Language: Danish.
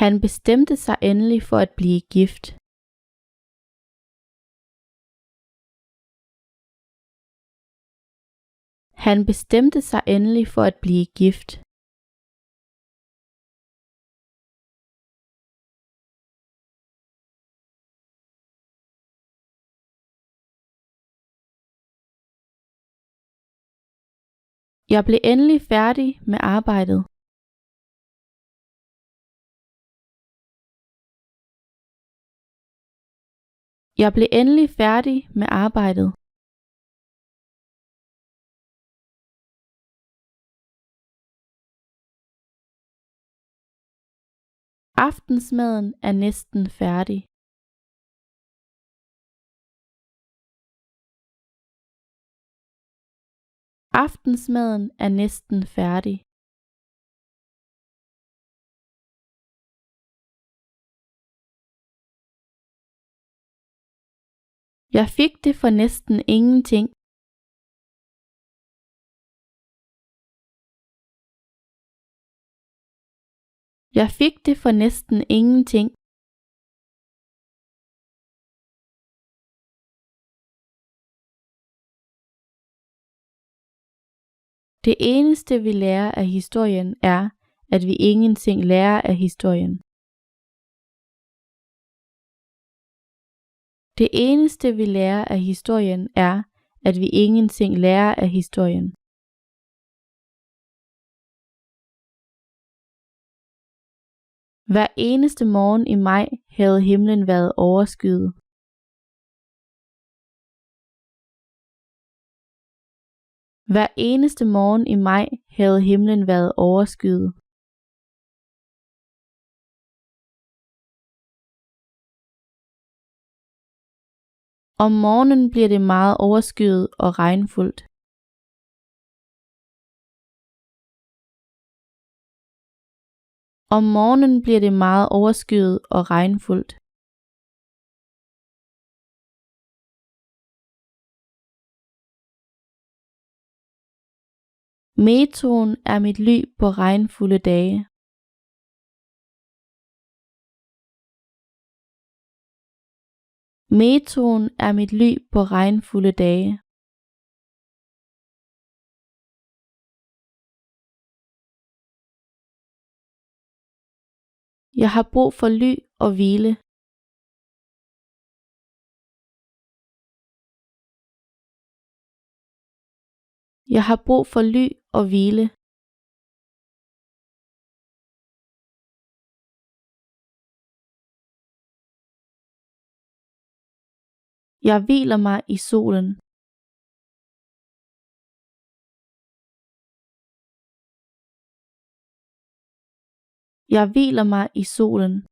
Han bestemte sig endelig for at blive gift. Han bestemte sig endelig for at blive gift. Jeg blev endelig færdig med arbejdet. Jeg blev endelig færdig med arbejdet. Aftensmaden er næsten færdig. Aftensmaden er næsten færdig. Jeg fik det for næsten ingenting. Jeg fik det for næsten ingenting. Det eneste vi lærer af historien er, at vi ingenting lærer af historien. Det eneste vi lærer af historien er, at vi ingenting lærer af historien. Hver eneste morgen i maj havde himlen været overskyet. Hver eneste morgen i maj havde himlen været overskyet. Om morgenen bliver det meget overskyet og regnfuldt. Om morgenen bliver det meget overskyet og regnfuldt. Metroen er mit ly på regnfulde dage. Metroen er mit ly på regnfulde dage. Jeg har brug for ly og hvile. Jeg har brug for ly og hvile. Jeg hviler mig i solen. Jeg hviler mig i solen.